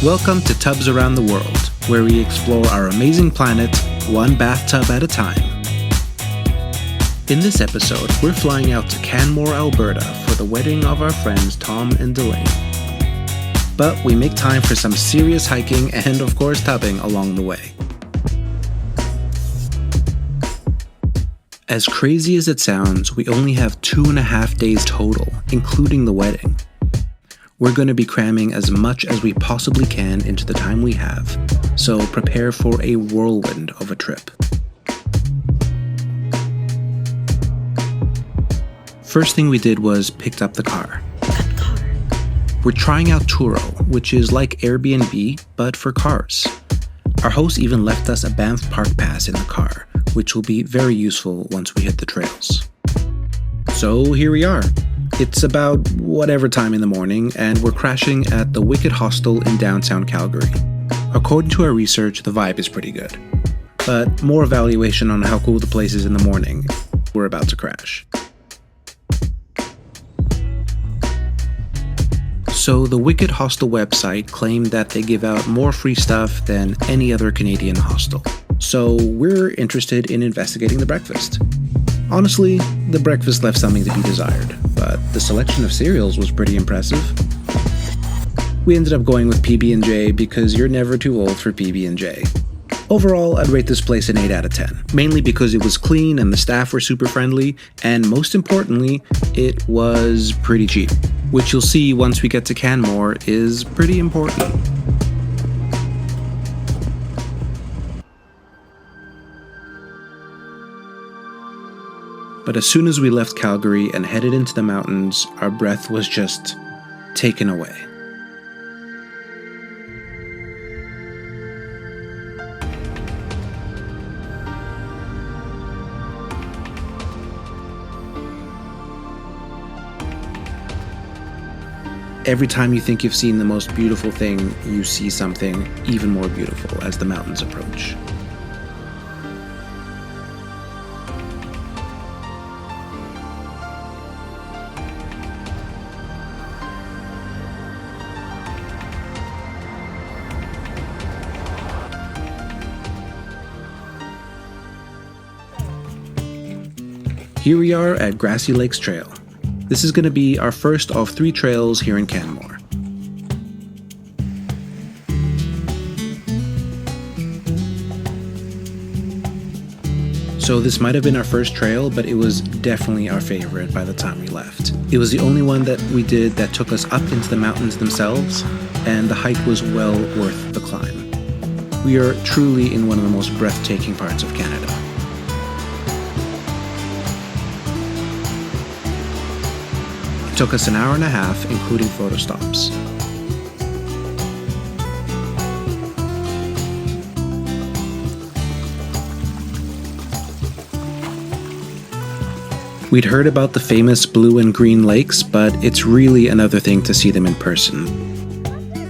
Welcome to Tubs Around the World, where we explore our amazing planet, one bathtub at a time. In this episode, we're flying out to Canmore, Alberta for the wedding of our friends Tom and Delane. But we make time for some serious hiking and, of course, tubbing along the way. As crazy as it sounds, we only have 2.5 days total, including the wedding. We're going to be cramming as much as we possibly can into the time we have, so prepare for a whirlwind of a trip. First thing we did was picked up the car. We're trying out Turo, which is like Airbnb, but for cars. Our host even left us a Banff Park pass in the car, which will be very useful once we hit the trails. So here we are. It's about whatever time in the morning, and we're crashing at the Wicked Hostel in downtown Calgary. According to our research, the vibe is pretty good. But more evaluation on how cool the place is in the morning. We're about to crash. So the Wicked Hostel website claimed that they give out more free stuff than any other Canadian hostel. So we're interested in investigating the breakfast. Honestly, the breakfast left something to be desired, but the selection of cereals was pretty impressive. We ended up going with PB&J because you're never too old for PB&J. Overall, I'd rate this place an 8 out of 10, mainly because it was clean and the staff were super friendly, and most importantly, it was pretty cheap, which you'll see once we get to Canmore is pretty important. But as soon as we left Calgary and headed into the mountains, our breath was just taken away. Every time you think you've seen the most beautiful thing, you see something even more beautiful as the mountains approach. Here we are at Grassi Lakes Trail. This is going to be our first of 3 trails here in Canmore. So this might have been our first trail, but it was definitely our favorite by the time we left. It was the only one that we did that took us up into the mountains themselves, and the hike was well worth the climb. We are truly in one of the most breathtaking parts of Canada. Took us an hour and a half, including photo stops. We'd heard about the famous blue and green lakes, but it's really another thing to see them in person.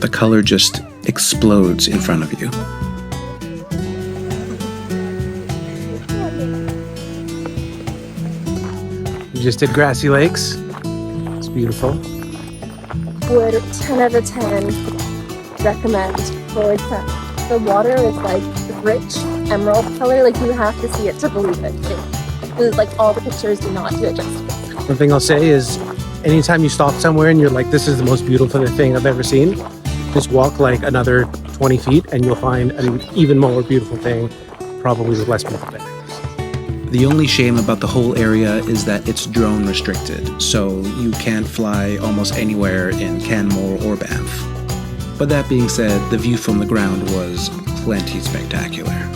The color just explodes in front of you. We just did Grassi Lakes. Beautiful. Would 10 out of 10 recommend for the water is like rich emerald color, like you have to see it to believe it. It's like all the pictures do not do it justice. One thing I'll say is anytime you stop somewhere and you're like, this is the most beautiful thing I've ever seen, just walk like another 20 feet and you'll find an even more beautiful thing, probably with less people there. The only shame about the whole area is that it's drone restricted, so you can't fly almost anywhere in Canmore or Banff. But that being said, the view from the ground was plenty spectacular.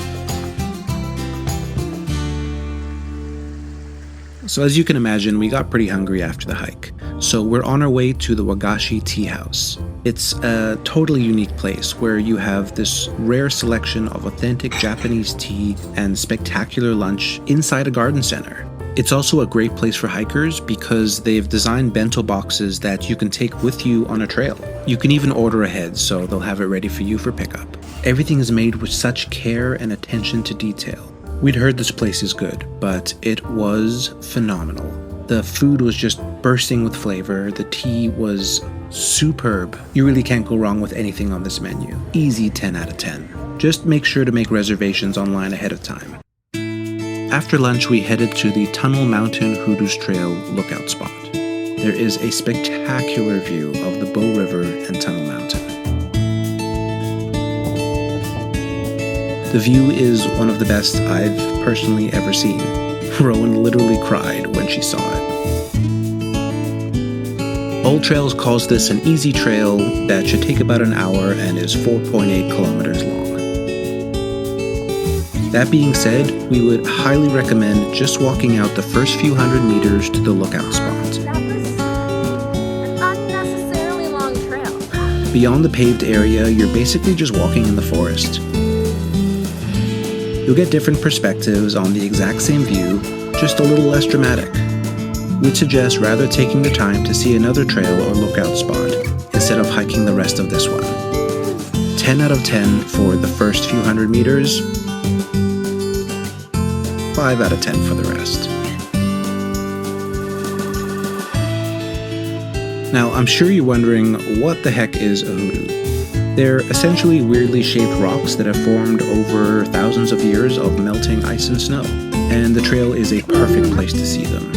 So as you can imagine, we got pretty hungry after the hike. So we're on our way to the Wagashi tea house. It's a totally unique place where you have this rare selection of authentic Japanese tea and spectacular lunch inside a garden center. It's also a great place for hikers because they've designed bento boxes that you can take with you on a trail. You can even order ahead, so they'll have it ready for you for pickup. Everything is made with such care and attention to detail. We'd heard this place is good, but it was phenomenal. The food was just bursting with flavor, the tea was Superb. You really can't go wrong with anything on this menu. Easy 10 out of 10. Just make sure to make reservations online ahead of time. After lunch, we headed to the Tunnel Mountain Hoodoos Trail lookout spot. There is a spectacular view of the Bow River and Tunnel Mountain. The view is one of the best I've personally ever seen. Rowan literally cried when she saw it. Old Trails calls this an easy trail that should take about an hour and is 4.8 kilometers long. That being said, we would highly recommend just walking out the first few hundred meters to the lookout spot. That was an unnecessarily long trail. Beyond the paved area, you're basically just walking in the forest. You'll get different perspectives on the exact same view, just a little less dramatic. We'd suggest rather taking the time to see another trail or lookout spot instead of hiking the rest of this one. 10 out of 10 for the first few hundred meters, 5 out of 10 for the rest. Now, I'm sure you're wondering, what the heck is a hoodoo? They're essentially weirdly shaped rocks that have formed over thousands of years of melting ice and snow, and the trail is a perfect place to see them.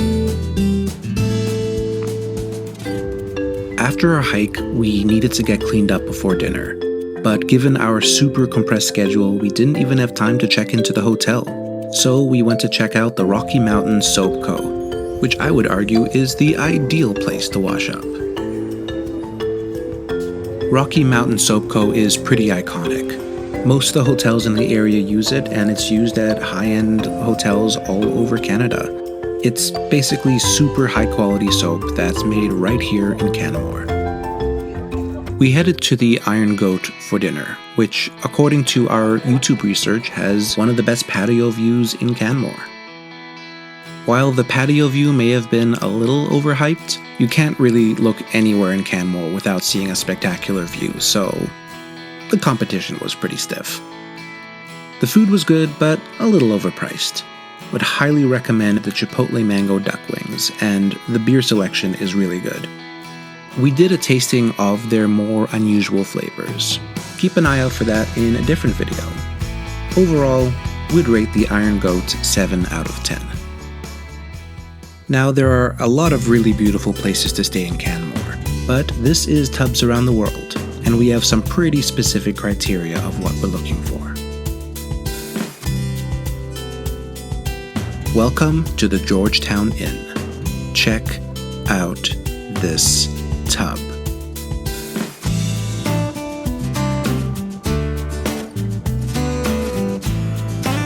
After our hike, we needed to get cleaned up before dinner, but given our super compressed schedule, we didn't even have time to check into the hotel. So we went to check out the Rocky Mountain Soap Co., which I would argue is the ideal place to wash up. Rocky Mountain Soap Co. is pretty iconic. Most of the hotels in the area use it, and it's used at high-end hotels all over Canada. It's basically super high-quality soap that's made right here in Canmore. We headed to the Iron Goat for dinner, which, according to our YouTube research, has one of the best patio views in Canmore. While the patio view may have been a little overhyped, you can't really look anywhere in Canmore without seeing a spectacular view, so the competition was pretty stiff. The food was good, but a little overpriced. Would highly recommend the Chipotle Mango Duck Wings, and the beer selection is really good. We did a tasting of their more unusual flavors. Keep an eye out for that in a different video. Overall, we'd rate the Iron Goat 7 out of 10. Now, there are a lot of really beautiful places to stay in Canmore, but this is Tubs Around the World, and we have some pretty specific criteria of what we're looking for. Welcome to the Georgetown Inn. Check out this tub.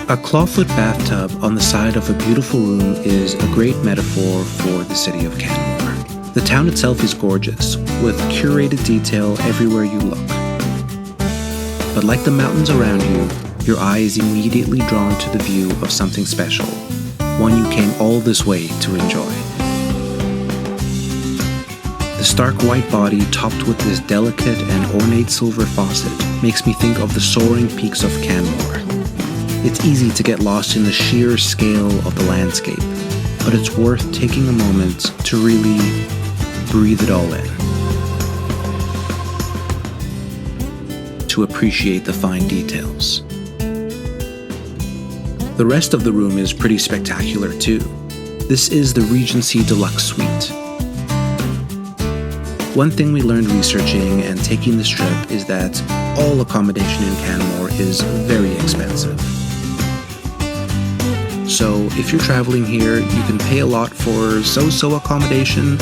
A clawfoot bathtub on the side of a beautiful room is a great metaphor for the city of Canmore. The town itself is gorgeous, with curated detail everywhere you look. But like the mountains around you, your eye is immediately drawn to the view of something special, one you came all this way to enjoy. The stark white body topped with this delicate and ornate silver faucet makes me think of the soaring peaks of Canmore. It's easy to get lost in the sheer scale of the landscape, but it's worth taking a moment to really breathe it all in. To appreciate the fine details. The rest of the room is pretty spectacular too. This is the Regency Deluxe Suite. One thing we learned researching and taking this trip is that all accommodation in Canmore is very expensive. So if you're traveling here, you can pay a lot for so-so accommodation,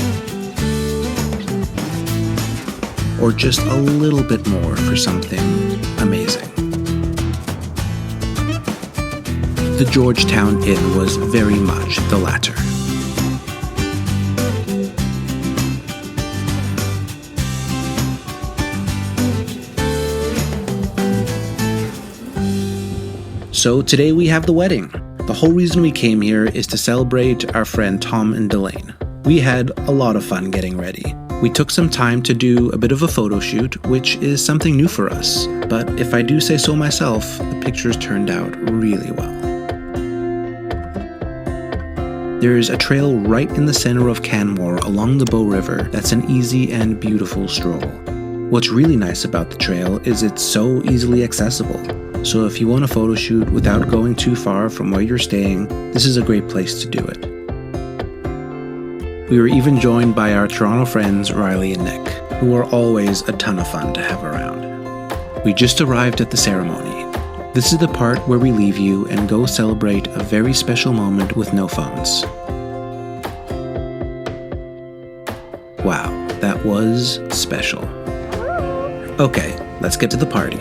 or just a little bit more for something amazing. The Georgetown Inn was very much the latter. So today we have the wedding. The whole reason we came here is to celebrate our friend Tom and Delane. We had a lot of fun getting ready. We took some time to do a bit of a photo shoot, which is something new for us. But if I do say so myself, the pictures turned out really well. There's a trail right in the center of Canmore along the Bow River that's an easy and beautiful stroll. What's really nice about the trail is it's so easily accessible. So if you want a photo shoot without going too far from where you're staying, this is a great place to do it. We were even joined by our Toronto friends Riley and Nick, who are always a ton of fun to have around. We just arrived at the ceremony. This is the part where we leave you and go celebrate a very special moment with no phones. Wow, that was special. Okay, let's get to the party.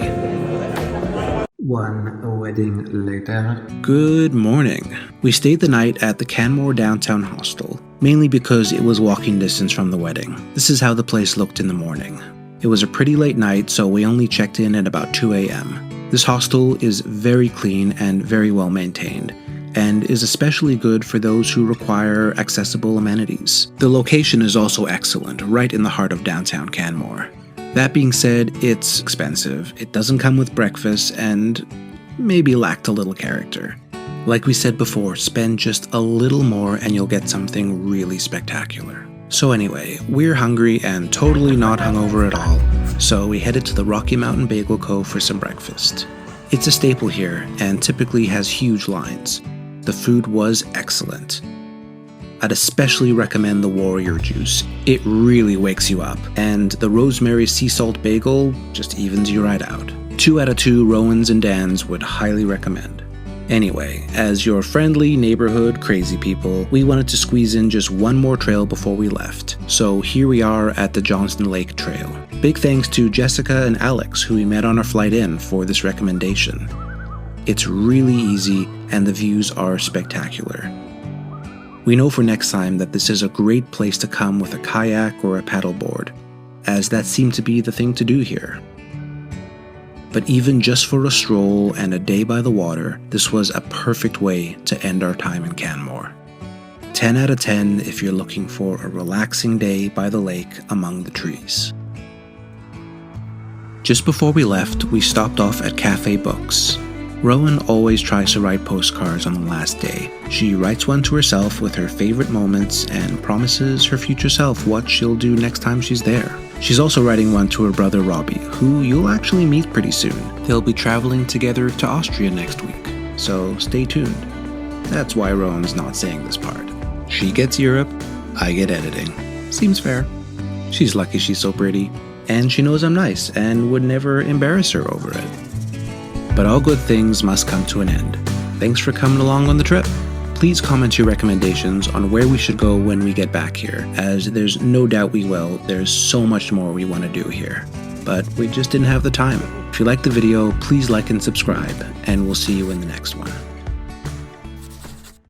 One wedding later. Good morning. We stayed the night at the Canmore downtown hostel, mainly because it was walking distance from the wedding. This is how the place looked in the morning. It was a pretty late night, so we only checked in at about 2 a.m. This hostel is very clean and very well maintained, and is especially good for those who require accessible amenities. The location is also excellent, right in the heart of downtown Canmore. That being said, it's expensive, it doesn't come with breakfast, and maybe lacked a little character. Like we said before, spend just a little more and you'll get something really spectacular. So anyway, we're hungry and totally not hungover at all, so we headed to the Rocky Mountain Bagel Co. for some breakfast. It's a staple here and typically has huge lines. The food was excellent. I'd especially recommend the Warrior Juice. It really wakes you up, and the Rosemary Sea Salt Bagel just evens you right out. 2 out of 2 Rowans and Dans would highly recommend. Anyway, as your friendly neighborhood crazy people, we wanted to squeeze in just one more trail before we left. So here we are at the Johnston Lake Trail. Big thanks to Jessica and Alex, who we met on our flight in, for this recommendation. It's really easy and the views are spectacular. We know for next time that this is a great place to come with a kayak or a paddleboard, as that seemed to be the thing to do here. But even just for a stroll and a day by the water, this was a perfect way to end our time in Canmore. 10 out of 10 if you're looking for a relaxing day by the lake among the trees. Just before we left, we stopped off at Café Books. Rowan always tries to write postcards on the last day. She writes one to herself with her favorite moments and promises her future self what she'll do next time she's there. She's also writing one to her brother Robbie, who you'll actually meet pretty soon. They'll be traveling together to Austria next week, so stay tuned. That's why Rowan's not saying this part. She gets Europe, I get editing. Seems fair. She's lucky she's so pretty, and she knows I'm nice and would never embarrass her over it. But all good things must come to an end. Thanks for coming along on the trip. Please comment your recommendations on where we should go when we get back here, as there's no doubt we will. There's so much more we want to do here, but we just didn't have the time. If you liked the video, please like and subscribe, and we'll see you in the next one.